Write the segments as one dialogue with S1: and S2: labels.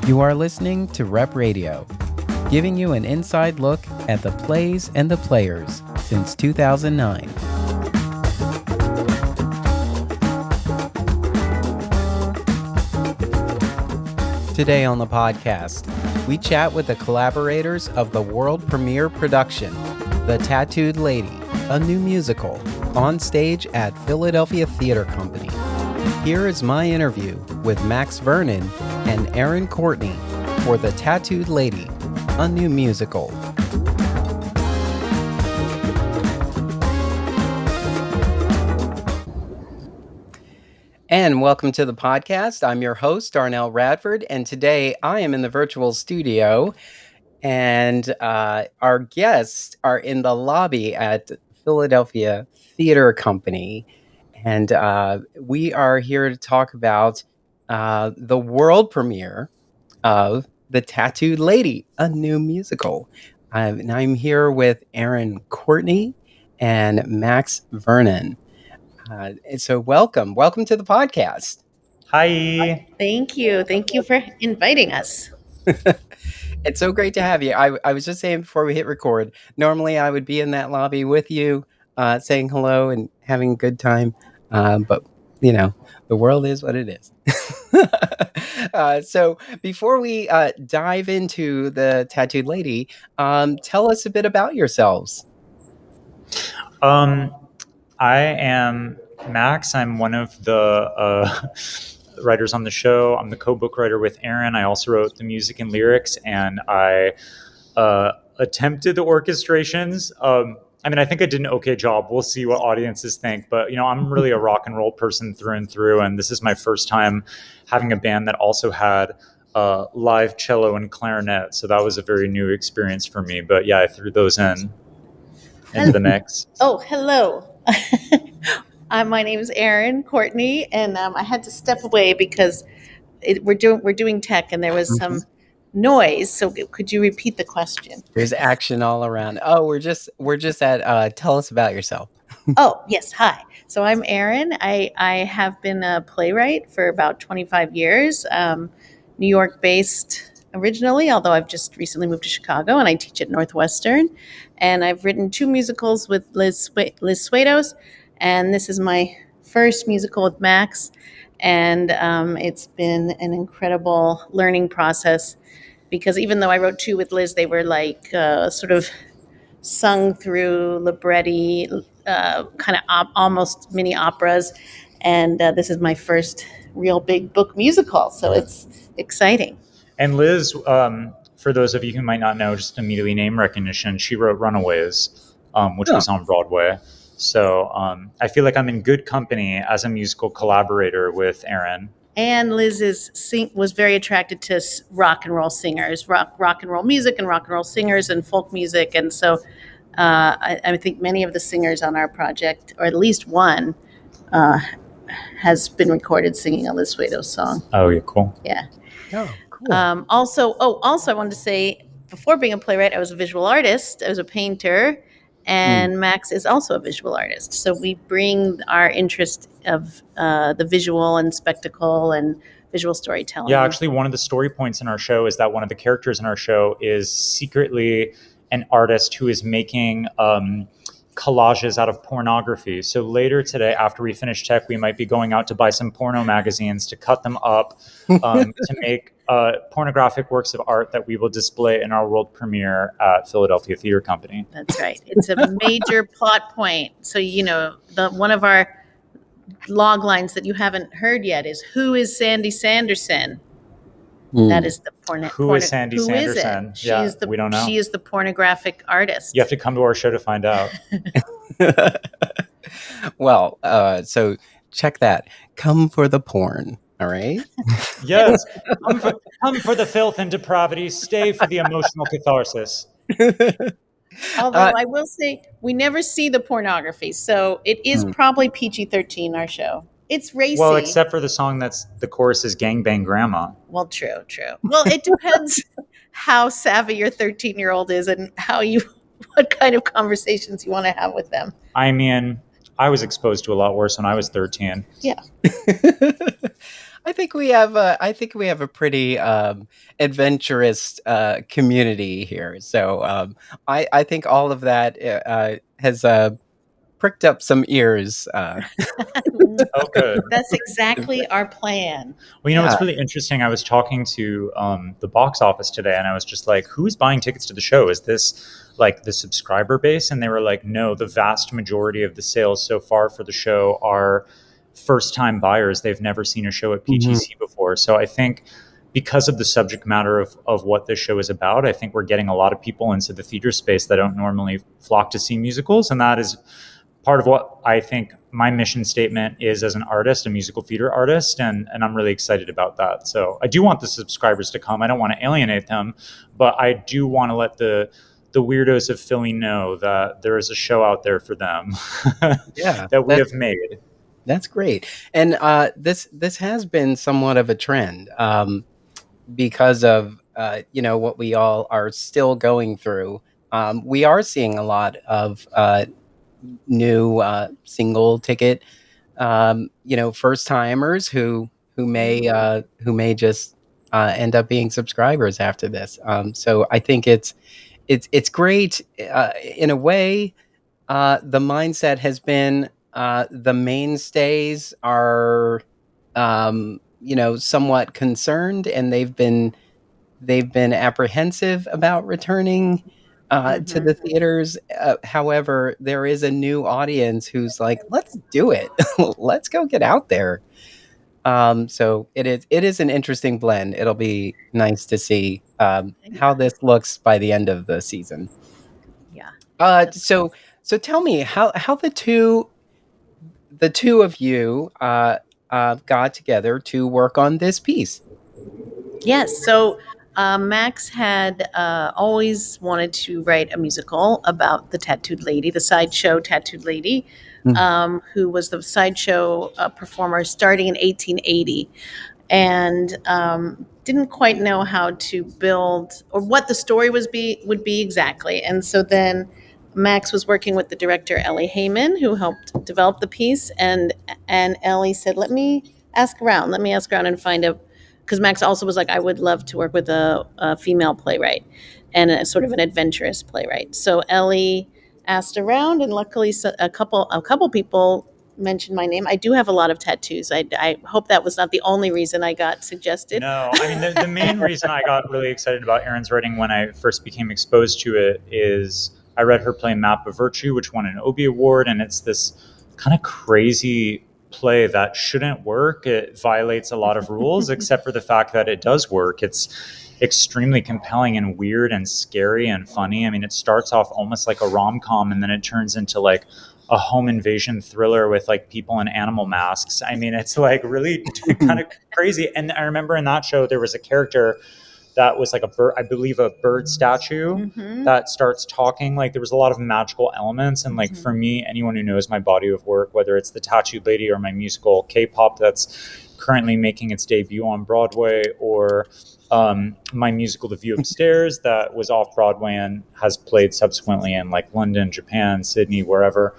S1: You are listening to Rep Radio, giving you an inside look at the plays and the players since 2009. Today on the podcast, we chat with the collaborators of the world premiere production, The Tattooed Lady, a new musical, on stage at Philadelphia Theater Company. Here is my interview with Max Vernon and Erin Courtney for The Tattooed Lady, a new musical. And welcome to the podcast. I'm your host, Darnell Radford, and today I am in the virtual studio, and our guests are in the lobby at Philadelphia Theater Company, and we are here to talk about the world premiere of The Tattooed Lady, a new musical. And I'm here with Erin Courtney and Max Vernon. And so welcome to the podcast.
S2: Hi.
S3: Thank you. Thank you for inviting us.
S1: It's so great to have you. I was just saying before we hit record, normally I would be in that lobby with you, saying hello and having a good time. But, you know, the world is what it is. So before we dive into The Tattooed Lady, tell us a bit about yourselves.
S2: I am Max. I'm one of the writers on the show. I'm the co-book writer with Erin. I also wrote the music and lyrics, and I attempted the orchestrations. I think I did an okay job. We'll see what audiences think. But, I'm really a rock and roll person through and through, and this is my first time having a band that also had live cello and clarinet. So that was a very new experience for me. But, yeah, I threw those into the mix.
S3: Oh, hello. My name is Erin Courtney, and I had to step away because we're doing tech, and there was some noise. So could you repeat the question?
S1: There's action all around. Oh, we're just at tell us about yourself.
S3: Oh, yes. Hi. So I'm Erin. I have been a playwright for about 25 years, New York based originally, although I've just recently moved to Chicago, and I teach at Northwestern. And I've written 2 musicals with Liz Swados, and this is my first musical with Max. And it's been an incredible learning process, because even though I wrote 2 with Liz, they were like sort of sung through libretti, kind of almost mini operas. And this is my first real big book musical, so it's exciting.
S2: And Liz, for those of you who might not know, just immediately name recognition, she wrote Runaways, which was on Broadway. So I feel like I'm in good company as a musical collaborator with Erin.
S3: And Liz was very attracted to rock and roll singers, rock and roll music and rock and roll singers and folk music. And so I think many of the singers on our project, or at least one, has been recorded singing a Liz Swados song.
S2: Oh, yeah, cool.
S3: Yeah.
S1: Oh, cool.
S3: Also, I wanted to say, before being a playwright, I was a visual artist. I was a painter, and Max is also a visual artist. So we bring our interest of the visual and spectacle and visual storytelling.
S2: Yeah, actually, one of the story points in our show is that one of the characters in our show is secretly an artist who is making collages out of pornography. So later today, after we finish tech, we might be going out to buy some porno magazines to cut them up to make pornographic works of art that we will display in our world premiere at Philadelphia Theater Company.
S3: That's right. It's a major plot point. So, one of our log lines that you haven't heard yet is, who is Sandy Sanderson? That is the
S2: Who is Sandy Sanderson? We don't know.
S3: She is the pornographic artist.
S2: You have to come to our show to find out.
S1: Well, so check that. Come for the porn. All right.
S2: Yes. Come for the filth and depravity. Stay for the emotional catharsis.
S3: Although I will say, we never see the pornography, so it is probably PG-13, our show. It's racy.
S2: Well, except for the song that's the chorus is Gangbang Grandma.
S3: Well, true. Well, it depends how savvy your 13-year-old is and what kind of conversations you want to have with them.
S2: I mean, I was exposed to a lot worse when I was 13.
S3: Yeah.
S1: I think we have a pretty adventurous community here. So I think all of that has pricked up some ears.
S2: Oh, good.
S3: That's exactly our plan.
S2: Well, it's
S1: Yeah.
S2: really interesting. I was talking to the box office today, and I was just like, "Who's buying tickets to the show? Is this like the subscriber base?" And they were like, "No, the vast majority of the sales so far for the show are first-time buyers. They've never seen a show at
S1: Mhm.
S2: PTC before." So I think because of the subject matter of what this show is about, I think we're getting a lot of people into the theater space that don't normally flock to see musicals, and that is part of what I think my mission statement is as an artist, a musical theater artist, and I'm really excited about that. So I do want the subscribers to come. I don't want to alienate them, but I do want to let the weirdos of Philly know that there is a show out there for them
S1: Yeah.
S2: that we have made.
S1: That's great. And this has been somewhat of a trend because of what we all are still going through. We are seeing a lot of new single ticket first timers who may just end up being subscribers after this. So I think it's great in a way. The mindset has been the mainstays are somewhat concerned, and they've been apprehensive about returning to
S3: Hmm.
S1: the theaters. However, there is a new audience who's like, "Let's do it. Let's go get out there." So it is an interesting blend. It'll be nice to see how
S3: Yeah,
S1: this looks by the end of the season.
S3: yeah.
S1: Uh,
S3: That's
S1: so so tell me how the two of you got together to work on this piece.
S3: Yes. So Max had always wanted to write a musical about the tattooed lady, the sideshow tattooed lady,
S1: Mm.
S3: who was the sideshow performer starting in 1880, and didn't quite know how to build or what the story would be exactly. And so then Max was working with the director Ellie Heyman, who helped develop the piece, and Ellie said, Let me ask around and find a." Because Max also was like, "I would love to work with a female playwright and a sort of an adventurous playwright." So Ellie asked around, and luckily, a couple people mentioned my name. I do have a lot of tattoos. I hope that was not the only reason I got suggested.
S2: No, I mean, the main reason I got really excited about Erin's writing when I first became exposed to it is I read her play Map of Virtue, which won an Obie Award, and it's this kind of crazy play that shouldn't work. It violates a lot of rules, except for the fact that it does work. It's extremely compelling and weird and scary and funny. I mean, it starts off almost like a rom com, and then it turns into like a home invasion thriller with like people in animal masks. I mean, it's like really kind of crazy. And I remember in that show there was a character that was like a bird, I believe a bird statue
S3: Mm-hmm.
S2: that starts talking. Like there was a lot of magical elements. And like
S3: Mm-hmm.
S2: for me, anyone who knows my body of work, whether it's the Tattooed Lady or my musical K-pop that's currently making its debut on Broadway, or my musical The View Upstairs that was off Broadway and has played subsequently in like London, Japan, Sydney, wherever.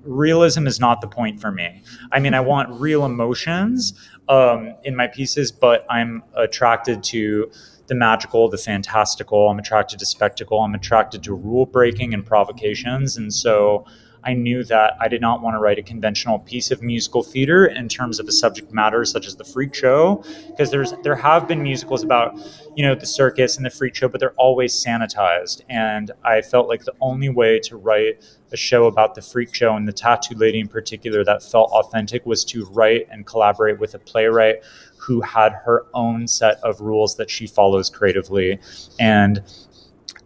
S2: Realism is not the point for me. I mean, I want real emotions in my pieces, but I'm attracted to the magical, the fantastical. I'm attracted to spectacle. I'm attracted to rule breaking and provocations. And so I knew that I did not want to write a conventional piece of musical theater in terms of a subject matter such as the freak show, because there have been musicals about the circus and the freak show, but they're always sanitized. And I felt like the only way to write a show about the freak show and the tattoo lady in particular that felt authentic was to write and collaborate with a playwright who had her own set of rules that she follows creatively. And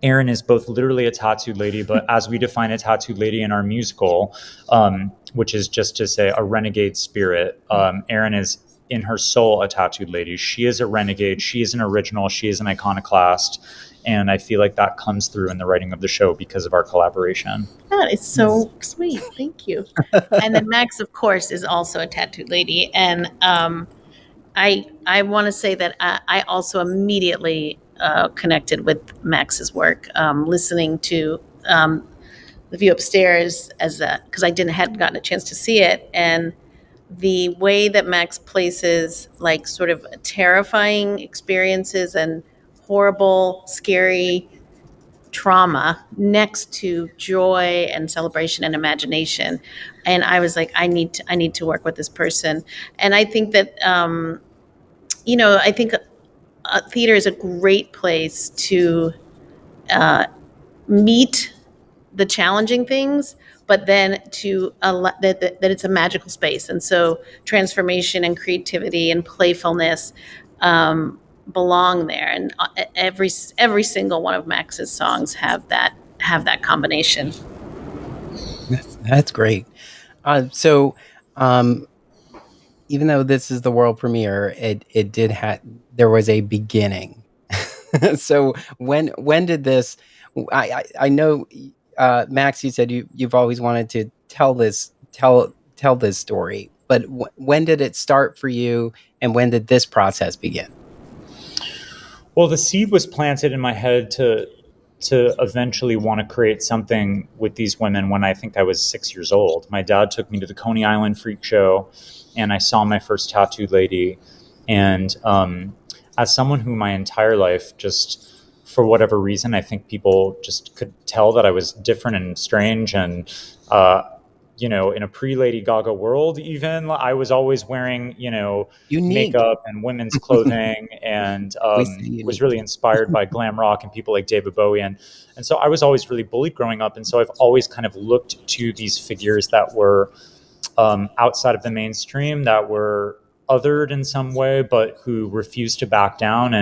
S2: Erin is both literally a tattooed lady, but as we define a tattooed lady in our musical, which is just to say a renegade spirit, Erin is in her soul a tattooed lady. She is a renegade. She is an original. She is an iconoclast. And I feel like that comes through in the writing of the show because of our collaboration.
S3: That is so sweet. Thank you. And then Max, of course, is also a tattooed lady, and I want to say that I also immediately connected with Max's work, listening to The View Upstairs as because I didn't hadn't gotten a chance to see it, and the way that Max places like sort of terrifying experiences and horrible, scary trauma next to joy and celebration and imagination. And I was like, I need to work with this person. And I think that I think theater is a great place to meet the challenging things, but then that it's a magical space, and so transformation and creativity and playfulness belong there. And every single one of Max's songs have that combination.
S1: That's great. So, um, even though this is the world premiere, it did have there was a beginning. So when did this? I know, Max. You said you've always wanted to tell this story, but when did it start for you, and when did this process begin?
S2: Well, the seed was planted in my head to eventually want to create something with these women when I think I was 6 years old. My dad took me to the Coney Island Freak Show, and I saw my first tattooed lady. And as someone who my entire life just for whatever reason, I think people just could tell that I was different and strange and uh, in a pre-Lady Gaga world, even I was always wearing,
S1: Unique.
S2: makeup and women's clothing, and
S1: We say
S2: was
S1: unique.
S2: really inspired by glam rock and people like David Bowie, and so I was always really bullied growing up, and so I've always kind of looked to these figures that were outside of the mainstream, that were othered in some way, but who refused to back down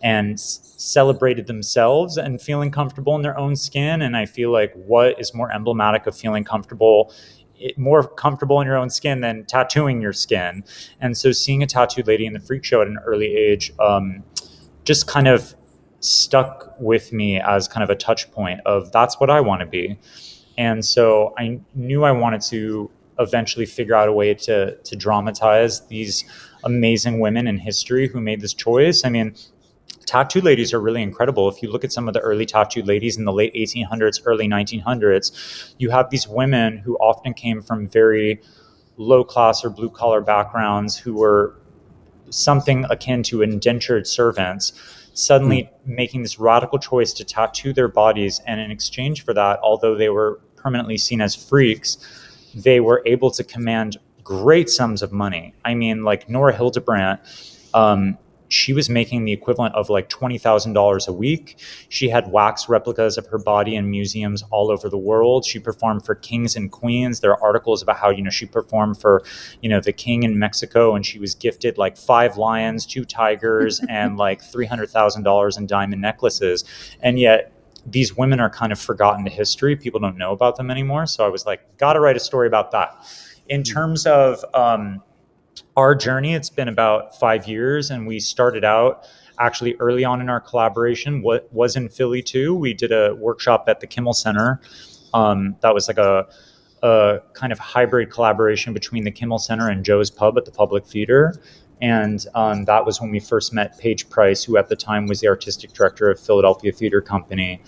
S2: and celebrated themselves and feeling comfortable in their own skin. And I feel like what is more emblematic of feeling more comfortable in your own skin than tattooing your skin? And so seeing a tattooed lady in the freak show at an early age just kind of stuck with me as kind of a touch point of that's what I want to be. And so I knew I wanted to eventually figure out a way to dramatize these amazing women in history who made this choice. I mean, tattoo ladies are really incredible. If you look at some of the early tattoo ladies in the late 1800s, early 1900s, you have these women who often came from very low class or blue collar backgrounds, who were something akin to indentured servants,
S1: Mm.
S2: suddenly making this radical choice to tattoo their bodies. And in exchange for that, although they were permanently seen as freaks, they were able to command great sums of money. I mean, like Nora Hildebrandt, she was making the equivalent of like $20,000 a week. She had wax replicas of her body in museums all over the world. She performed for kings and queens. There are articles about how, she performed for, the king in Mexico, and she was gifted like 5 lions, 2 tigers, and like $300,000 in diamond necklaces. And yet, these women are kind of forgotten to history. People don't know about them anymore. So I was like, gotta write a story about that. In terms of our journey, it's been about 5 years, and we started out actually early on in our collaboration. What was in Philly too? We did a workshop at the Kimmel Center. That was like a kind of hybrid collaboration between the Kimmel Center and Joe's Pub at the Public Theater. And that was when we first met Paige Price, who at the time was the artistic director of Philadelphia Theater Company.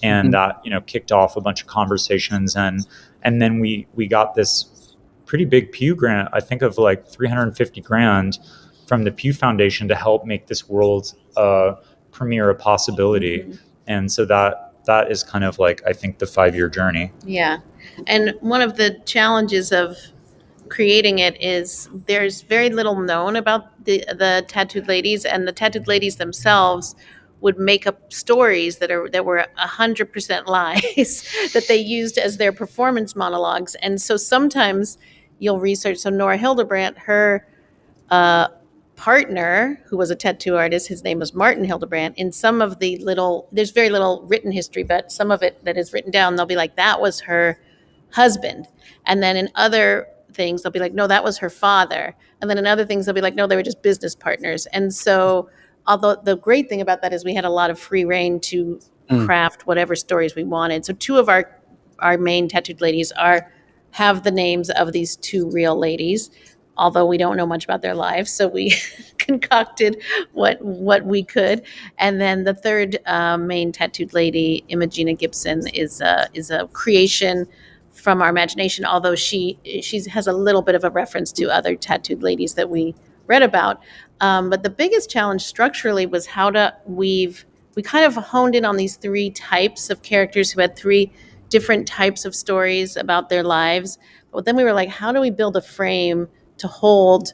S2: And
S1: Mhm.
S2: that, kicked off a bunch of conversations. And then we got this pretty big Pew grant, I think of like 350 grand from the Pew Foundation to help make this world premiere a possibility.
S3: Mm-hmm.
S2: And so that is kind of like, I think, the 5 year journey.
S3: Yeah. And one of the challenges of creating it is there's very little known about the tattooed ladies, and the tattooed ladies themselves would make up stories that were 100% lies that they used as their performance monologues. And so sometimes you'll research. So Nora Hildebrandt, her uh, partner, who was a tattoo artist, his name was Martin Hildebrandt. In some of the there's very little written history, but some of it that is written down, they'll be like, that was her husband. And then in other things, they'll be like, no, that was her father. And then in other things, they'll be like, no, they were just business partners. And so, although the great thing about that is we had a lot of free reign to
S1: Mm.
S3: craft whatever stories we wanted. So two of our main tattooed ladies have the names of these 2 real ladies, although we don't know much about their lives. So we concocted what we could. And then the third main tattooed lady, Imogena Gibson, is a creation from our imagination, although she has a little bit of a reference to other tattooed ladies that we read about. But the biggest challenge structurally was how to weave. We kind of honed in on these three types of characters who had three different types of stories about their lives. But then we were like, how do we build a frame to hold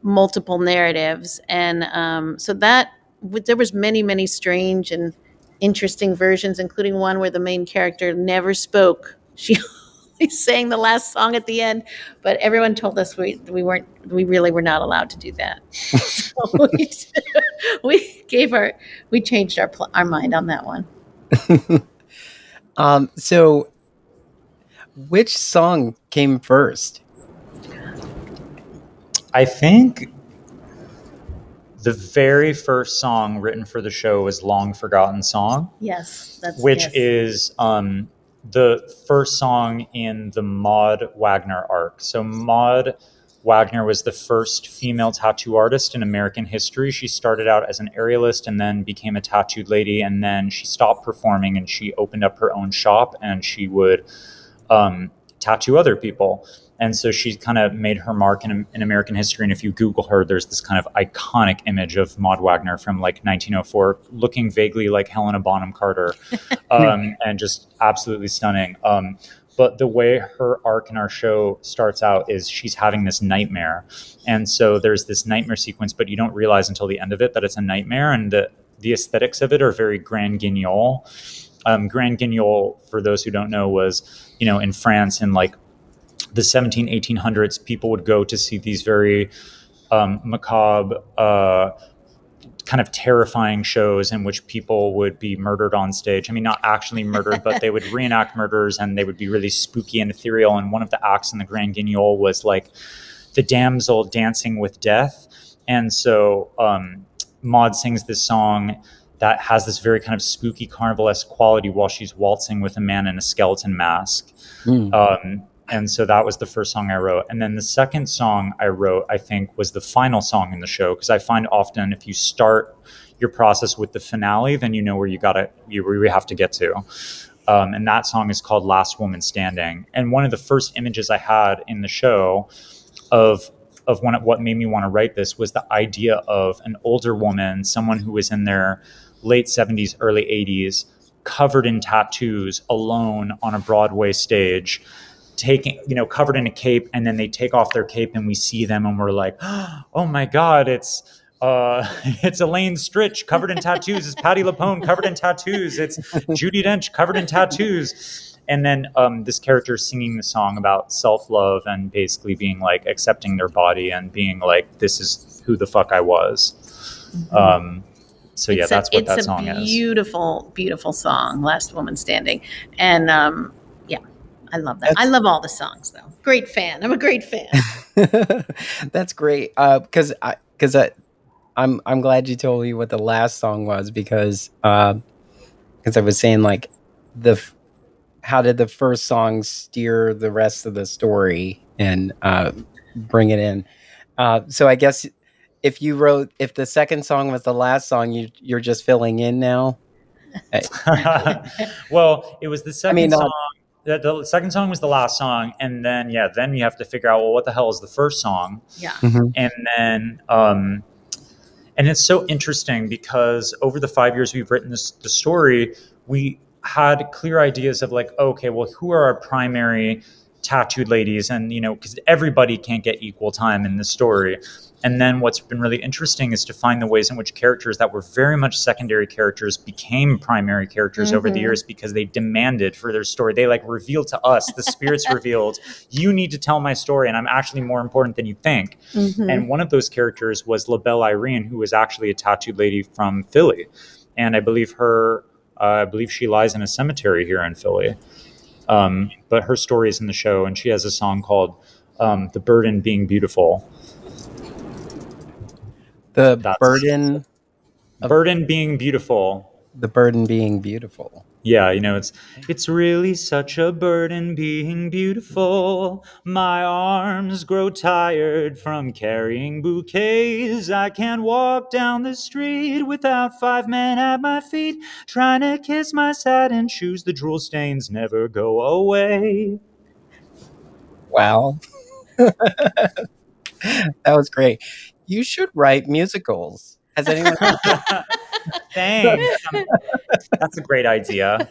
S3: multiple narratives? And so that there was many strange and interesting versions, including one where the main character never spoke. She only sang the last song at the end, but everyone told us we really were not allowed to do that. So we changed our mind on that one.
S1: So which song came first?
S2: I think the very first song written for the show was Long Forgotten Song.
S3: Yes,
S2: which is the first song in the Maud Wagner arc. So Maud Wagner was the first female tattoo artist in American history. She started out as an aerialist and then became a tattooed lady, and then she stopped performing and she opened up her own shop and she would tattoo other people. And so she kind of made her mark in American history. And if you Google her, there's this kind of iconic image of Maud Wagner from like 1904, looking vaguely like Helena Bonham Carter, and just absolutely stunning. But the way her arc in our show starts out is she's having this nightmare. And so there's this nightmare sequence, but you don't realize until the end of it that it's a nightmare. And the aesthetics of it are very Grand Guignol. Grand Guignol, for those who don't know, was, in France in like the 1800s, people would go to see these very macabre, kind of terrifying shows in which people would be murdered on stage. I mean, not actually murdered, but they would reenact murders and they would be really spooky and ethereal. And one of the acts in the Grand Guignol was like the damsel dancing with death. And so Maud sings this song that has this very kind of spooky carnivalesque quality while she's waltzing with a man in a skeleton mask. And so that was the first song I wrote. And then the second song I wrote, I think, was the final song in the show. Because I find often if you start your process with the finale, then you know where you have to get to. And that song is called Last Woman Standing. And one of the first images I had in the show of what made me want to write this was the idea of an older woman, someone who was in their late 70s, early 80s, covered in tattoos, alone on a Broadway stage, covered in a cape, and then they take off their cape and we see them and we're like, oh my God, it's Elaine Stritch covered in tattoos. It's Patti LuPone covered in tattoos. It's Judi Dench covered in tattoos. And then this character singing the song about self-love and basically being like accepting their body and being like, this is who the fuck I was. Mm-hmm. So yeah, that's what that song is.
S3: It's a beautiful, beautiful song, Last Woman Standing. And yeah, I love that. I love all the songs though. Great fan. I'm a great fan.
S1: That's great. Because I'm glad you told me what the last song was, because I was saying like how did the first song steer the rest of the story and bring it in. So I guess if the second song was the last song, you're just filling in now.
S2: Well, it was the second song. The second song was the last song, and then you have to figure out, well, what the hell is the first song?
S3: Yeah.
S1: Mm-hmm.
S2: And then and it's so interesting because over the 5 years we've written the story, we had clear ideas of like, okay, well, who are our primary tattooed ladies? And, because everybody can't get equal time in the story. And then what's been really interesting is to find the ways in which characters that were very much secondary characters became primary characters over the years, because they demanded for their story. They like revealed to us, the spirits revealed, you need to tell my story and I'm actually more important than you think. Mm-hmm. And one of those characters was LaBelle Irene, who was actually a tattooed lady from Philly. And I believe she lies in a cemetery here in Philly. But her story is in the show, and she has a song called The Burden Being Beautiful.
S1: Burden
S2: being beautiful.
S1: The burden being beautiful.
S2: Yeah, it's really such a burden being beautiful. My arms grow tired from carrying bouquets. I can't walk down the street without 5 men at my feet, trying to kiss my satin shoes. The drool stains never go away.
S1: Wow. That was great. You should write musicals. Has anyone
S2: Thanks. That's a great idea.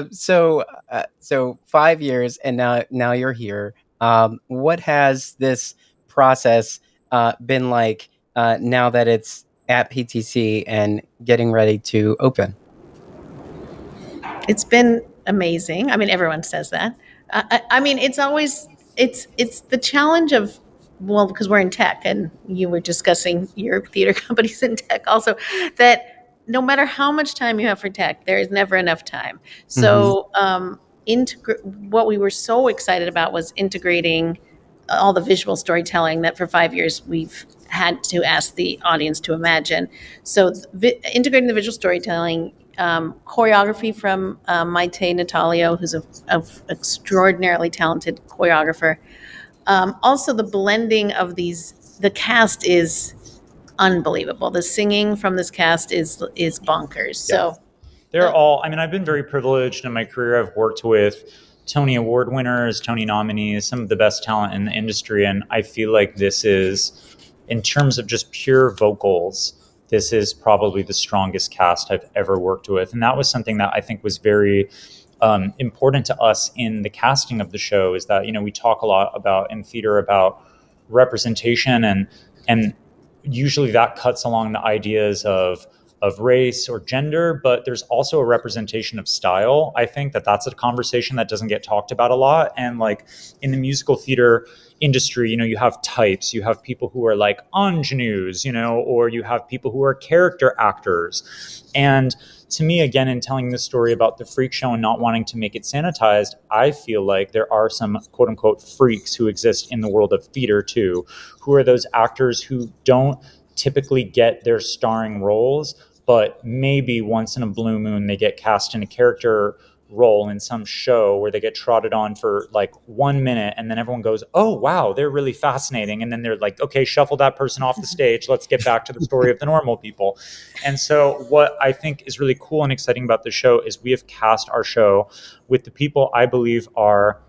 S1: so 5 years and now you're here. What has this process been like now that it's at PTC and getting ready to open?
S3: It's been amazing. I mean, everyone says that. I mean, it's always it's the challenge of, well, because we're in tech, and you were discussing your theater companies in tech also, that no matter how much time you have for tech, there is never enough time.
S1: Mhm.
S3: So, what we were so excited about was integrating all the visual storytelling that for 5 years we've had to ask the audience to imagine. So, integrating the visual storytelling, choreography from Maite Natalio, who's a extraordinarily talented choreographer. Also, the blending of the cast is unbelievable. The singing from this cast is bonkers.
S2: Yeah.
S3: So,
S2: They're
S3: uh,
S2: all, I mean, I've been very privileged in my career. I've worked with Tony Award winners, Tony nominees, some of the best talent in the industry. And I feel like this is, in terms of just pure vocals, this is probably the strongest cast I've ever worked with. And that was something that I think was very important to us in the casting of the show, is that, you know, we talk a lot about in theater about representation, and usually that cuts along the ideas of race or gender, but there's also a representation of style. I think that that's a conversation that doesn't get talked about a lot. And like in the musical theater industry, you know, you have types, you have people who are like ingenues, you know, or you have people who are character actors. And to me, again, in telling this story about the freak show and not wanting to make it sanitized, I feel like there are some quote unquote freaks who exist in the world of theater too, who are those actors who don't typically get their starring roles, but maybe once in a blue moon they get cast in a character role in some show where they get trotted on for like 1 minute, and then everyone goes, oh wow, they're really fascinating, and then they're like, okay, shuffle that person off the stage, let's get back to the story of the normal people. And so what I think is really cool and exciting about the show is we have cast our show with the people I believe are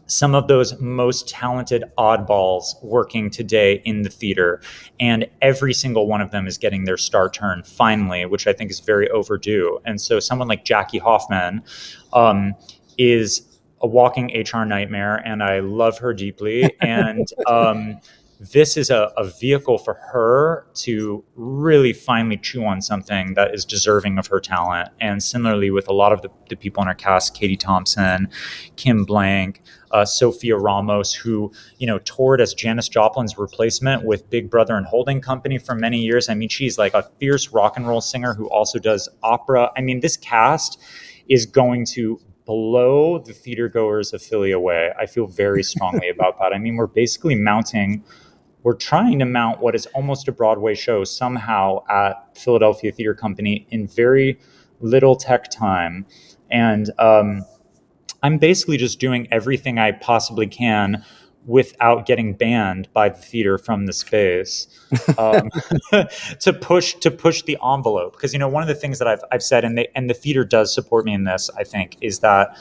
S2: some of those most talented oddballs working today in the theater. And every single one of them is getting their star turn finally, which I think is very overdue. And so someone like Jackie Hoffman is a walking HR nightmare, and I love her deeply. And this is a vehicle for her to really finally chew on something that is deserving of her talent. And similarly with a lot of the people in our cast, Katie Thompson, Kim Blank, Sophia Ramos, who, you know, toured as Janis Joplin's replacement with Big Brother and Holding Company for many years. I mean, she's like a fierce rock and roll singer who also does opera. I mean, this cast is going to blow the theater goers of Philly away. I feel very strongly about that. I mean, we're trying to mount what is almost a Broadway show somehow at Philadelphia Theater Company in very little tech time. And I'm basically just doing everything I possibly can without getting banned by the theater from the space, um, to push the envelope. Because, you know, one of the things that I've said, and the theater does support me in this, I think, is that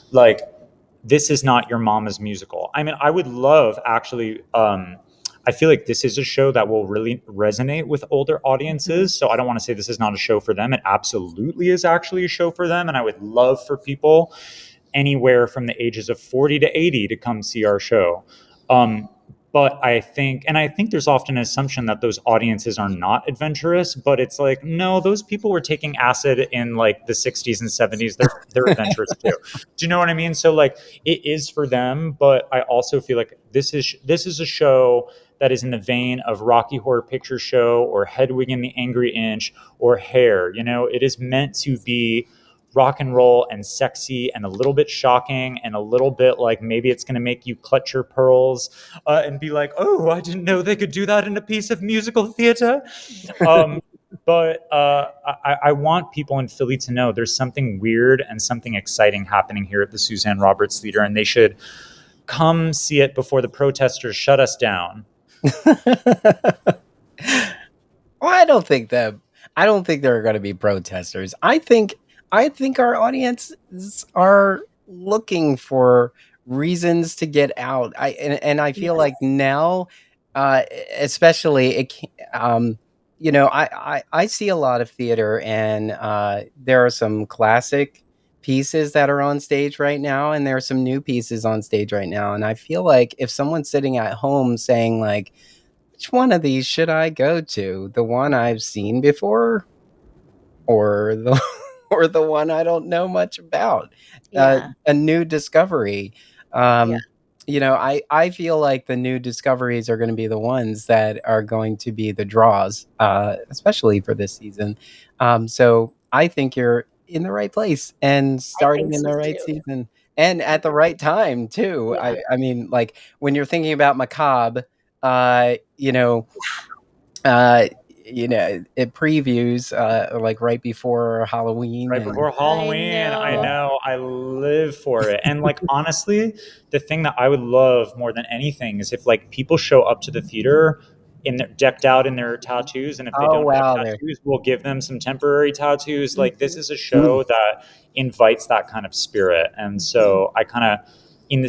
S2: like this is not your mama's musical. I mean, I would love actually. I feel like this is a show that will really resonate with older audiences. So I don't want to say this is not a show for them. It absolutely is actually a show for them. And I would love for people anywhere from the ages of 40 to 80 to come see our show. But I think there's often an assumption that those audiences are not adventurous, but it's like, no, those people were taking acid in like the 60s and 70s. They're adventurous too. Do you know what I mean? So like it is for them, but I also feel like this is a show that is in the vein of Rocky Horror Picture Show or Hedwig and the Angry Inch or Hair. You know, it is meant to be rock and roll and sexy and a little bit shocking and a little bit like maybe it's going to make you clutch your pearls and be like, oh, I didn't know they could do that in a piece of musical theater. Um, but I want people in Philly to know there's something weird and something exciting happening here at the Suzanne Roberts Theater, and they should come see it before the protesters shut us down.
S1: Well, I don't think there are going to be protesters. I think our audiences are looking for reasons to get out. And I feel like
S3: Yes.
S1: now, uh, especially you know, I see a lot of theater, and there are some classic pieces that are on stage right now, and there are some new pieces on stage right now. And I feel like if someone's sitting at home saying like, which one of these should I go to? The one I've seen before, or the or the one I don't know much about,
S3: Yeah.
S1: a new discovery.
S3: Yeah.
S1: Um, you know, I feel like the new discoveries are going to be the ones that are going to be the draws, especially for this season. So I think you're in the right place and
S3: I
S1: starting
S3: think
S1: in
S3: so
S1: the right
S3: too.
S1: season and at the right time too.
S3: Yeah.
S1: I mean, like when you're thinking about macabre, you know, it previews, like, right before Halloween,
S2: Right
S1: and
S2: before
S3: I
S2: Halloween, I
S1: yeah.
S3: know.
S2: know, I live for it. And like honestly, the thing that I would love more than anything is if like people show up to the theater in their decked out in their tattoos, and if they
S1: Oh,
S2: don't have
S1: wow, there.
S2: tattoos, we'll give them some temporary tattoos. Like this
S3: Mhm.
S2: is a
S1: Mm.
S2: show that invites that kind of spirit. And
S3: Mhm.
S2: so I kind of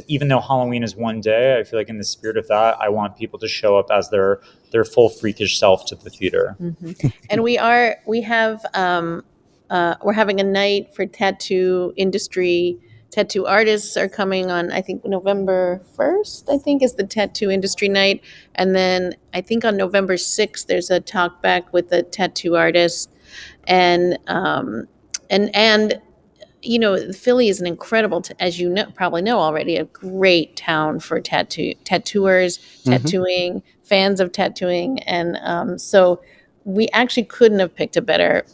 S2: even though Halloween is one day, I feel like in the spirit of that, I want people to show up as their full freakish self to the theater.
S3: Mhm. And we're having a night for tattoo industry. Tattoo artists are coming on, I think November 1st, I think is the tattoo industry night. And then I think on November 6th, there's a talk back with the tattoo artist. And, and Philly is an incredible, as you know, probably know already, a great town for tattooers,
S1: Mhm.
S3: tattooing, fans of tattooing, and so we actually couldn't have picked a better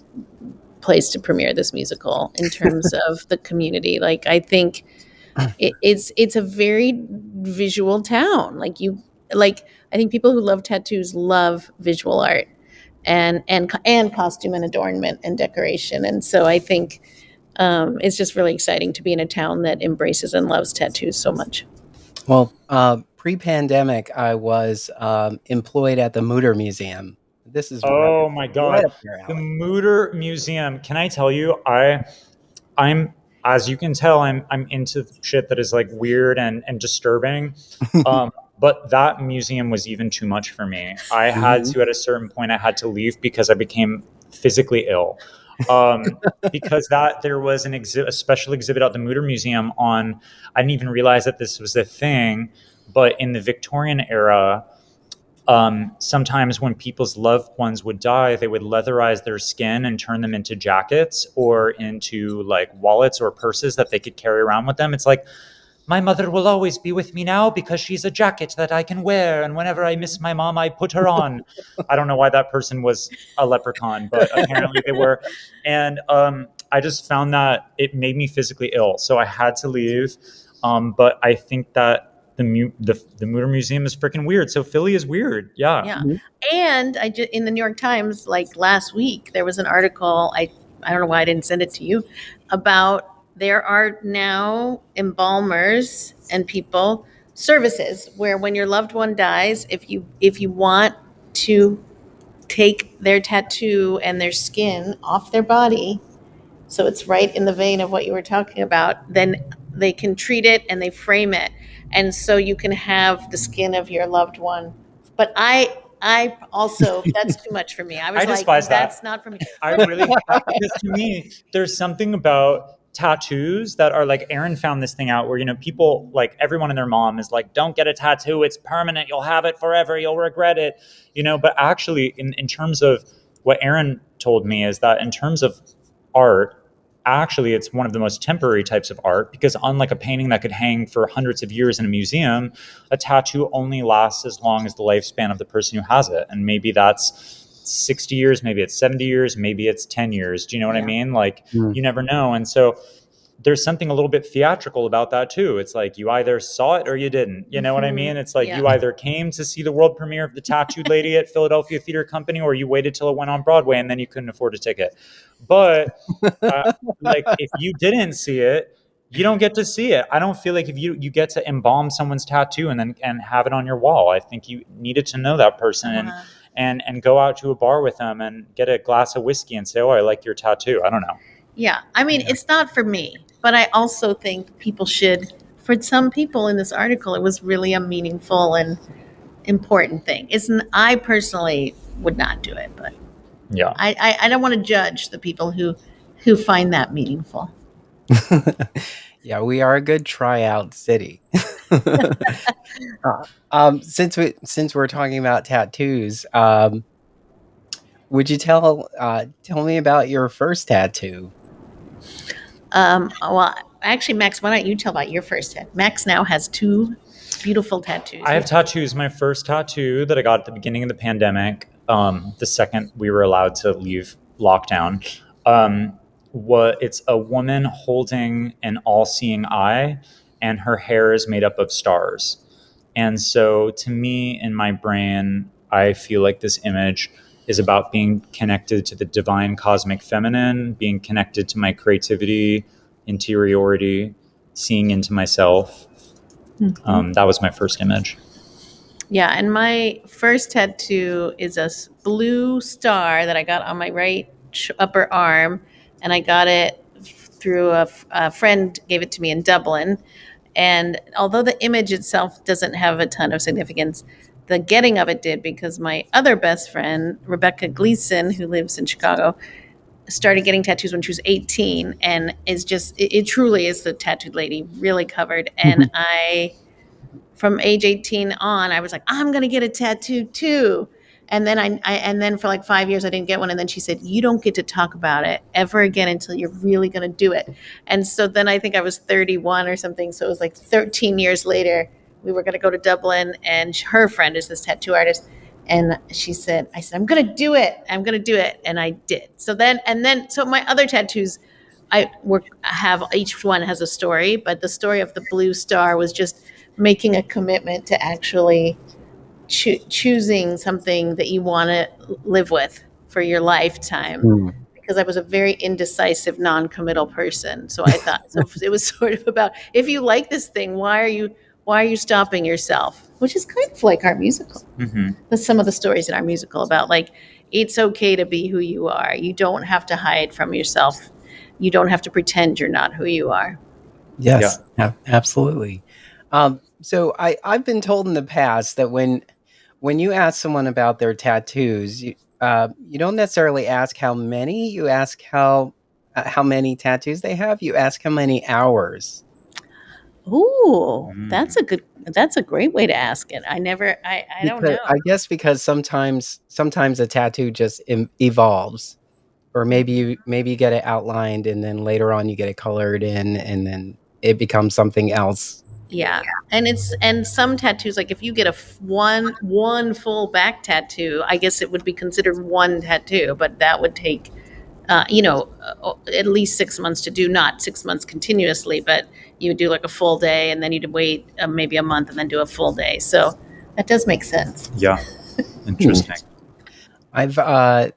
S3: place to premiere this musical in terms of the community. Like I think it's a very visual town. Like I think people who love tattoos love visual art and costume and adornment and decoration, and so I think it's just really exciting to be in a town that embraces and loves tattoos so much.
S1: Well, pre-pandemic, I was, employed at the Mutter Museum. This is
S2: Oh my
S1: right
S2: god.
S1: up your
S2: The
S1: alley.
S2: Mutter Museum. Can I tell you, I'm as you can tell, I'm into shit that is like weird and disturbing. But that museum was even too much for me. I had
S1: Mhm.
S2: to at a certain point I had to leave because I became physically ill. Because that there was a special exhibit at the Mutter Museum on. I didn't even realize that this was a thing, but in the Victorian era, sometimes when people's loved ones would die, they would leatherize their skin and turn them into jackets or into like wallets or purses that they could carry around with them. It's like, my mother will always be with me now because she's a jacket that I can wear. And whenever I miss my mom, I put her on. I don't know why that person was a leprechaun, but apparently they were. And I just found that it made me physically ill. So I had to leave. But I think that the Mutter Museum is freaking weird. So Philly is weird. Yeah.
S3: Yeah.
S1: Mhm.
S3: And in the New York Times, like last week, there was an article. I don't know why I didn't send it to you, about there are now embalmers and people services where when your loved one dies, if you want to take their tattoo and their skin off their body, so it's right in the vein of what you were talking about, then they can treat it and they frame it. And so you can have the skin of your loved one. But I also, that's too much for me. I
S2: I
S3: was like,
S2: despise
S3: that's
S2: that.
S3: not for me.
S2: I
S3: But
S2: really because to me, there's something about tattoos that are like Erin found this thing out where people like everyone and their mom is like, don't get a tattoo, it's permanent, you'll have it forever, you'll regret it, but actually in terms of what Erin told me is that in terms of art, actually it's one of the most temporary types of art because unlike a painting that could hang for hundreds of years in a museum, a tattoo only lasts as long as the lifespan of the person who has it. And maybe that's 60 years, maybe it's 70 years, maybe it's 10 years. Do you know what I
S3: yeah.
S2: mean? Like,
S1: Mm.
S2: you never know. And so there's something a little bit theatrical about that too. It's like you either saw it or you didn't. You know what I
S3: Hmm.
S2: mean? It's like
S3: Yeah.
S2: you either came to see the world premiere of The Tattooed Lady at Philadelphia Theater Company or you waited till it went on Broadway and then you couldn't afford a ticket. But uh, like if you didn't see it, you don't get to see it. I don't feel like if you get to embalm someone's tattoo and have it on your wall. I think you needed to know that person
S3: Uh,
S2: and go out to a bar with them and get a glass of whiskey and say, "Oh, I like your tattoo." I don't know.
S3: yeah. I mean,
S1: Yeah.
S3: it's not for me. But I also think people should, for some people in this article, it was really a meaningful and important thing. I personally would not do it, but
S2: Yeah.
S3: I don't want to judge the people who find that meaningful.
S1: Yeah, we are a good tryout city. Since we're talking about tattoos, would you tell me about your first tattoo?
S3: Well, actually, Max, why don't you tell about your first tattoo? Max now has two beautiful tattoos.
S2: I have tattoos. My first tattoo that I got at the beginning of the pandemic, the second we were allowed to leave lockdown, it's a woman holding an all-seeing eye, and her hair is made up of stars. And so, to me, in my brain, I feel like this image is about being connected to the divine cosmic feminine, being connected to my creativity, interiority, seeing into myself. That was my first image.
S3: Yeah, and my first tattoo is a blue star that I got on my right upper arm, and I got it through a friend gave it to me in Dublin. And although the image itself doesn't have a ton of significance, the getting of it did, because my other best friend, Rebecca Gleason, who lives in Chicago, started getting tattoos when she was 18 and is just, it truly is the tattooed lady, really covered. And from age 18 on, I was like, I'm going to get a tattoo too. And then and then for like 5 years, I didn't get one. And then she said, you don't get to talk about it ever again until you're really going to do it. And so then I think I was 31 or something. So it was like 13 years later, we were going to go to Dublin, and her friend is this tattoo artist. And I said, I'm going to do it. I'm going to do it. And I did. So my other tattoos, have each one has a story, but the story of the blue star was just making a commitment to actually choosing something that you want to live with for your lifetime,
S1: Mm.
S3: because I was a very indecisive, non-committal person. So I thought, so it was sort of about, if you like this thing, why are you stopping yourself? Which is kind of like our musical. That's some of the stories in our musical about, like, it's okay to be who you are. You don't have to hide from yourself. You don't have to pretend you're not who you are.
S2: Yeah.
S1: Yes, absolutely. So I've been told in the past that when you ask someone about their tattoos, you don't necessarily ask how many. You ask how many tattoos they have. You ask how many hours.
S3: Ooh,
S2: Mm.
S3: that's a great way to ask it. I don't
S1: Because
S3: know.
S1: I guess because sometimes a tattoo just evolves, or maybe you get it outlined and then later on you get it colored in and then it becomes something else.
S3: Yeah. And some tattoos, like if you get one full back tattoo, I guess it would be considered one tattoo, but that would take at least 6 months to do, not 6 months continuously, but you would do like a full day and then you'd wait maybe a month and then do a full day. So that does make sense.
S2: Yeah.
S1: Hmm.
S2: Interesting.
S1: I've I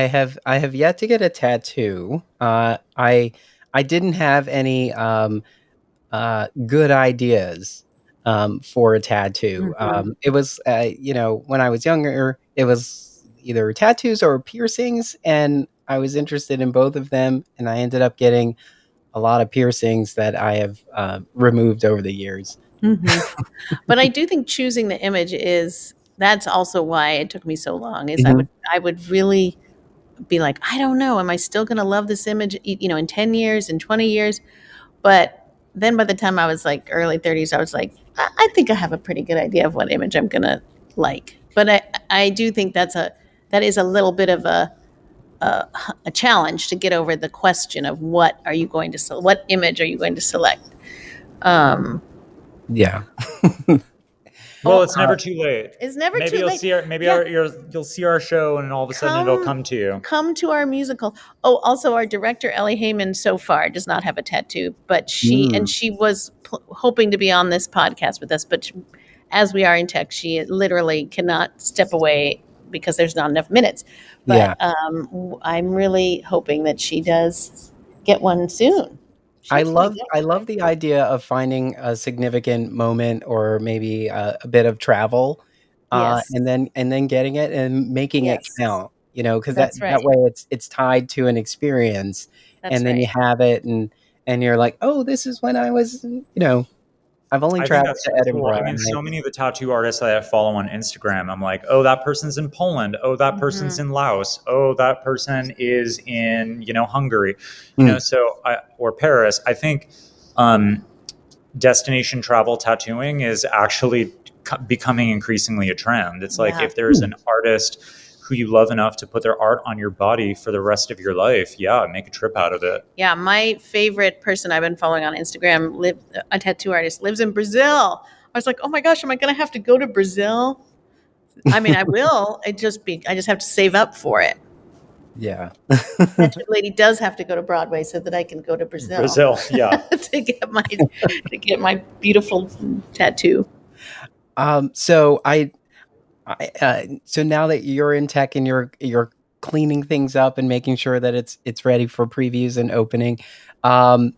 S1: have yet to get a tattoo. I didn't have any good ideas for a tattoo.
S3: Hmm.
S1: It was when I was younger, it was either tattoos or piercings, and I was interested in both of them, and I ended up getting a lot of piercings that I have removed over the years.
S3: Hmm. But I do think choosing the image that's also why it took me so long, is
S1: Mhm.
S3: I would really be like, I don't know, am I still going to love this image, in 10 years, in 20 years? But then by the time I was like early 30s, I was like, I think I have a pretty good idea of what image I'm going to like. But I do think that is a little bit of a, a challenge to get over the question of what image are you going to select? Um,
S1: Yeah.
S2: Well,
S3: oh,
S2: it's never too late.
S3: it's never
S2: Maybe
S3: too
S2: you'll
S3: late.
S2: see our maybe
S3: Yeah,
S2: our you'll see our show, and all of a sudden it'll
S3: come
S2: come to you.
S3: come to our musical. Oh, also our director Ellie Heyman so far does not have a tattoo, but
S1: Mm,
S3: she was hoping to be on this podcast with us, but as we are in tech, she literally cannot step away because there's not enough minutes. But
S1: yeah.
S3: I'm really hoping that she does get one soon. She's really good.
S1: I love the idea of finding a significant moment or maybe a bit of travel,
S3: Yes,
S1: and then getting it and making it
S3: yes,
S1: count, because
S3: that's
S1: that
S3: right.
S1: way it's tied to an experience,
S3: That's
S1: and then you
S3: right.
S1: have it, and you're like, oh, this is when I was, I've only
S2: I think
S1: traveled
S2: that's
S1: to
S2: super cool.
S1: Edinburgh.
S2: I mean,
S1: And
S2: so many of the tattoo artists that I follow on Instagram, I'm like, oh, that person's in Poland. Oh, that person's in Laos. Oh, that person is in, Hungary.
S1: Mm.
S2: Or Paris. I think um, destination travel tattooing is actually becoming increasingly a trend. It's like
S3: Yeah.
S2: if there's an artist who you love enough to put their art on your body for the rest of your life, yeah, make a trip out of it.
S3: Yeah, my favorite person I've been following on Instagram, a tattoo artist, lives in Brazil. I was like, oh my gosh, am I going to have to go to Brazil? I mean, I will. I just have to save up for it.
S1: Yeah.
S3: Tattoo lady does have to go to Broadway so that I can go to Brazil
S2: Brazil, yeah.
S3: to get my beautiful tattoo.
S1: So so now that you're in tech and you're cleaning things up and making sure that it's ready for previews and opening, um,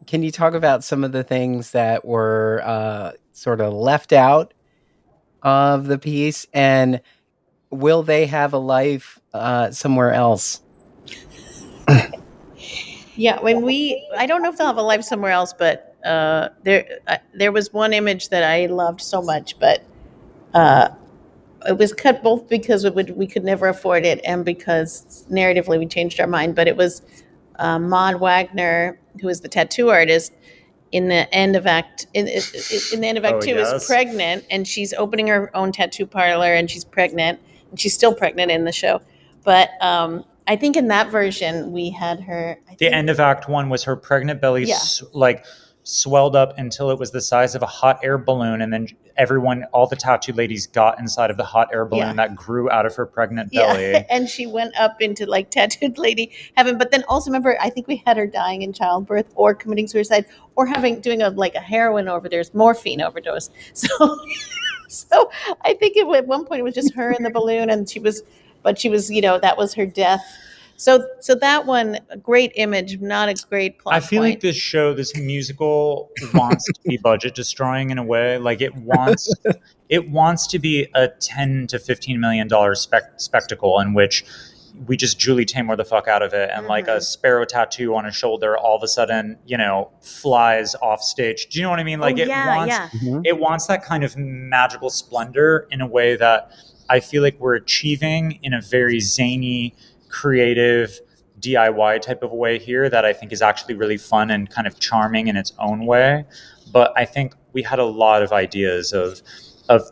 S1: can you talk about some of the things that were sort of left out of the piece, and will they have a life somewhere else?
S3: Yeah, I don't know if they'll have a life somewhere else, but there was one image that I loved so much, but uh, it was cut both because we could never afford it and because narratively we changed our mind. But it was Maud Wagner, who is the tattoo artist, in the end of act
S2: Oh,
S3: two, is
S2: yes.
S3: pregnant, and she's opening her own tattoo parlor, and she's pregnant, and she's still pregnant in the show. But I think in that version we had her.
S2: The end of Act One was her pregnant belly,
S3: Yeah.
S2: swelled up until it was the size of a hot air balloon, and then all the tattoo ladies got inside of the hot air balloon that grew out of her pregnant belly.
S3: Yeah, and she went up into like tattooed lady heaven. But then also remember, I think we had her dying in childbirth or committing suicide or doing a heroin overdose, morphine overdose. So I think at one point it was just her in the balloon, and she was that was her death. So that one, a great image, not a great plot
S2: I feel
S3: point.
S2: like this musical wants to be budget destroying in a way. Like it wants to be a $10 to $15 million spectacle in which we just Julie Taymor the fuck out of it, and like a sparrow tattoo on his shoulder all of a sudden, flies off stage. Do you know what I mean? Like it wants that kind of magical splendor in a way that I feel like we're achieving in a very zany, creative, DIY type of way here that I think is actually really fun and kind of charming in its own way. But I think we had a lot of ideas of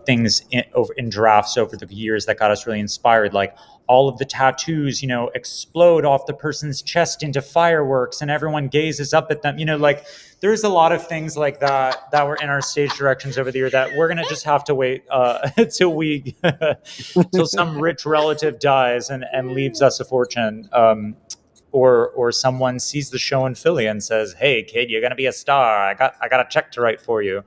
S2: things in drafts over the years that got us really inspired, like all of the tattoos, explode off the person's chest into fireworks and everyone gazes up at them. Like there's a lot of things like that were in our stage directions over the year that we're going to just have to wait till some rich relative dies and leaves us a fortune. Or someone sees the show in Philly and says, "Hey, kid, you're gonna be a star. I got a check to write for you."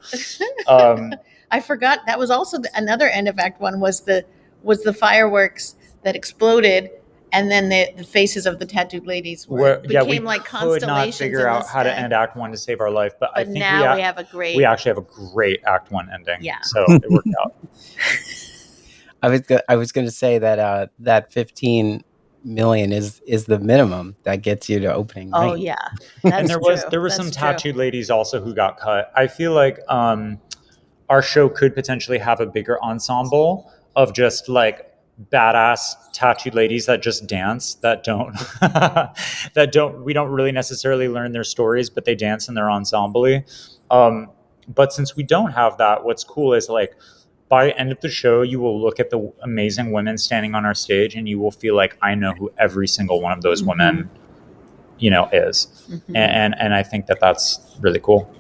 S3: I forgot that was also another end of Act One was the fireworks that exploded, and then the faces of the tattooed ladies became like constellations.
S2: Could not figure out how to end Act One to save our life, but I think
S3: now we
S2: actually have a great Act One ending.
S3: Yeah,
S2: so it worked out.
S1: I was going to say that that 15 million is the minimum that gets you to opening night.
S3: Oh yeah,
S2: and there were some tattooed ladies also who got cut. I feel like our show could potentially have a bigger ensemble of just like badass tattooed ladies that just dance, that don't we don't really necessarily learn their stories, but they dance in their ensemble. But since we don't have that, what's cool is like by the end of the show, you will look at the amazing women standing on our stage and you will feel like I know who every single one of those women, is. And I think that that's really cool.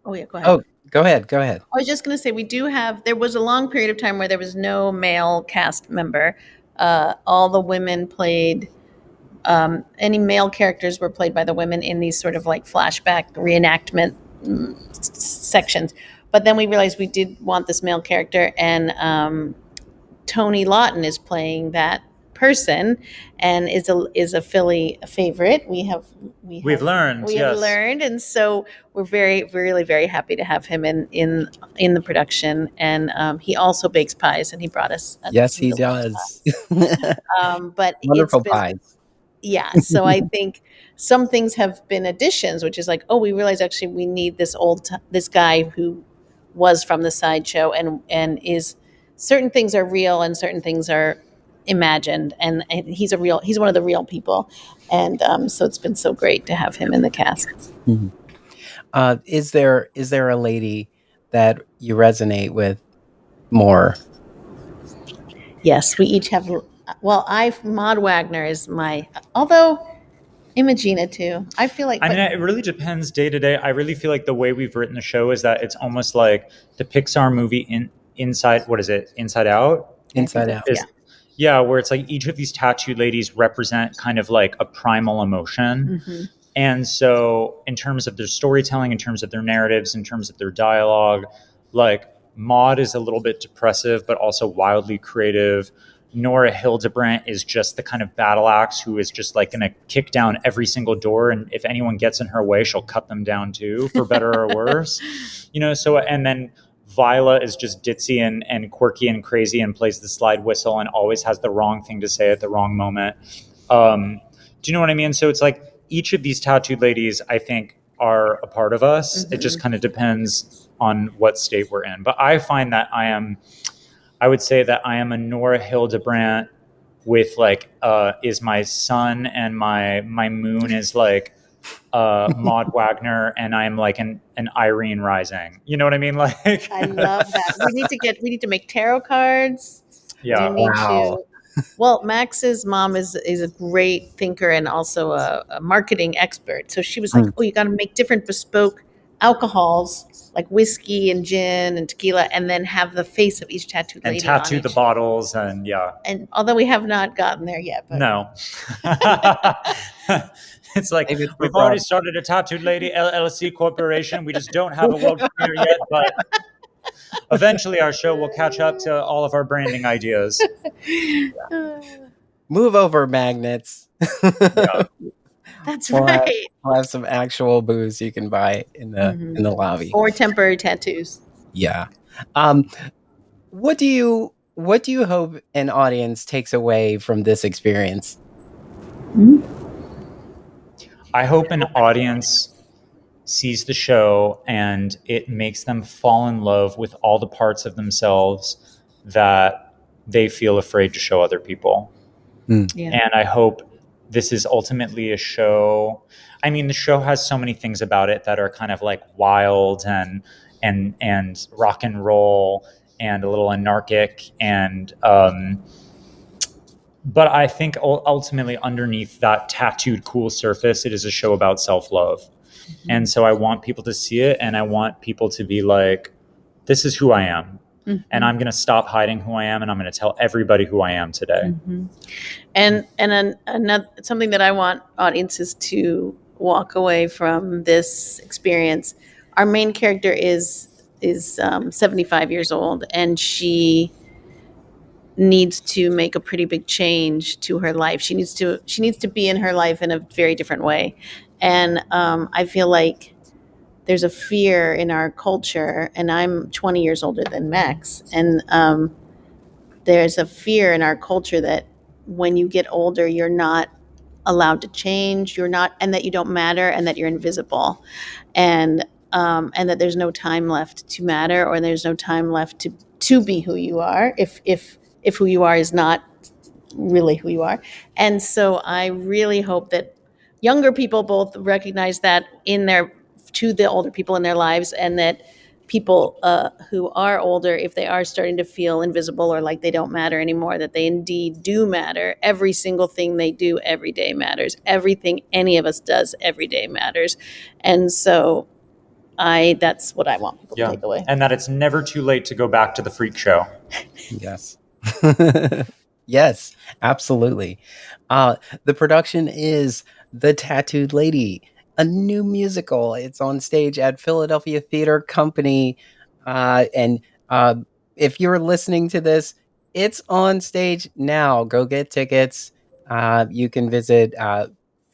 S3: Oh yeah, go ahead.
S1: Oh, go ahead.
S3: I was just going to say there was a long period of time where there was no male cast member. All the women played, any male characters were played by the women in these sort of like flashback reenactment sections. But then we realized we did want this male character, and Tony Lawton is playing that person, and is a Philly favorite.
S2: We've learned,
S3: we have
S2: yes.
S3: learned, and so we're really very happy to have him in the production. And he also bakes pies, and he brought us
S1: Yes,
S3: some
S1: he
S3: delicious
S1: does.
S3: pies. But it's
S1: Wonderful
S3: been,
S1: pies.
S3: yeah, so I think some things have been additions, which is like, oh, we realize actually we need this guy who was from the sideshow, and is, certain things are real and certain things are imagined, and he's one of the real people, and so it's been so great to have him in the cast.
S1: Mhm. Is there a lady that you resonate with more?
S3: Yes, we each have. Well, I Maud Wagner is my, although Imagina too. I feel like,
S2: I
S3: but
S2: mean, it really depends day to day. I really feel like the way we've written the show is that it's almost like the Pixar movie Inside. What is it? Inside Out.
S3: I think
S1: Inside
S3: that's,
S1: Out.
S3: yeah.
S2: Is Yeah, where it's like each of these tattooed ladies represent kind of like a primal emotion.
S3: Hmm.
S2: And so, in terms of their storytelling, in terms of their narratives, in terms of their dialogue, like Maud is a little bit depressive, but also wildly creative. Nora Hildebrandt is just the kind of battle axe who is just like going to kick down every single door. And if anyone gets in her way, she'll cut them down too, for better or worse. So, and then Viola is just ditzy and quirky and crazy and plays the slide whistle and always has the wrong thing to say at the wrong moment. Do you know what I mean? So it's like each of these tattooed ladies, I think, are a part of us. It just kind of depends on what state we're in. But I find that I would say that I am a Nora Hildebrandt with like is my sun, and my moon is like Maud Wagner, and I'm like an Irene Rising. You know what I mean? Like
S3: I love that. We need to make tarot cards. We
S2: yeah.
S3: need
S1: Wow.
S3: to. Well, Max's mom is a great thinker and also a marketing expert. So she was like,
S1: Mm.
S3: "Oh, you got to make different bespoke alcohols like whiskey and gin and tequila, and then have the face of each tattooed
S2: And
S3: lady on
S2: tattoo the
S3: each."
S2: bottles, and yeah.
S3: And although we have not gotten there yet, but
S2: No. It's like
S1: Save it for
S2: we've already
S1: Broadway.
S2: started a tattooed lady LLC corporation. We just don't have a world premiere yet, but eventually our show will catch up to all of our branding ideas.
S1: Move over, magnets.
S2: Yeah.
S3: that's
S1: we'll have,
S3: right.
S1: we'll have some actual booze you can buy in the
S3: Hmm.
S1: in the lobby.
S3: Or temporary tattoos.
S1: Yeah. Um, what do you hope an audience takes away from this experience?
S2: I hope an audience sees the show and it makes them fall in love with all the parts of themselves that they feel afraid to show other people.
S3: Yeah.
S2: And I hope this is ultimately a show. I mean, the show has so many things about it that are kind of like wild and rock and roll and a little anarchic, and but I think ultimately underneath that tattooed cool surface, it is a show about self-love. And so I want people to see it, and I want people to be like, this is who I am. And I'm going to stop hiding who I am, and I'm going to tell everybody who I am today.
S3: And another something that I want audiences to walk away from this experience. Our main character is 75 years old, and she needs to make a pretty big change to her life. She needs to be in her life in a very different way, and I feel like there's a fear in our culture, and I'm 20 years older than Max, and there's a fear in our culture that when you get older, you're not allowed to change, you're not, and that you don't matter, and that you're invisible, and that there's no time left to matter, or there's no time left to be who you are, if who you are is not really who you are. And so I really hope that younger people both recognize that in their to the older people in their lives, and that people who are older, if they are starting to feel invisible or like they don't matter anymore, that they indeed do matter. Every single thing they do every day matters. Everything any of us does every day matters. And so that's what I want people to
S2: Yeah.
S3: take away.
S2: And that it's never too late to go back to the freak show.
S1: Yes. Yes, absolutely. The production is The Tattooed Lady, a new musical. It's on stage at Philadelphia Theater Company. And if you're listening to this, It's on stage now. Go get tickets. You can visit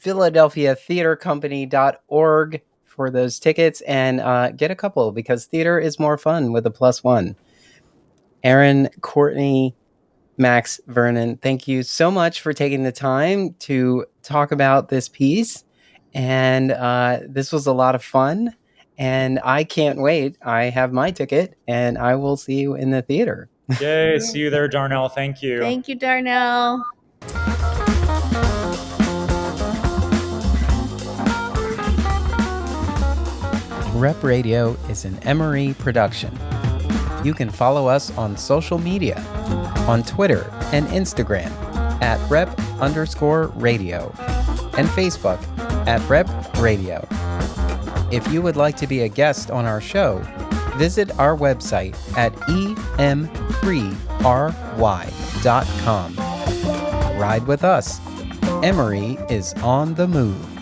S1: philadelphiatheatercompany.org for those tickets and get a couple because theater is more fun with a +1. Erin, Courtney, Max, Vernon, thank you so much for taking the time to talk about this piece. And this was a lot of fun. And I can't wait. I have my ticket and I will see you in the theater.
S2: Yay, see you there, Darnell. Thank you.
S3: Thank you, Darnell.
S1: Rep Radio is an Emory production. You can follow us on social media, on Twitter and Instagram at rep_radio and Facebook at Rep Radio. If you would like to be a guest on our show, visit our website at em3ry.com. Ride with us. Emory is on the move.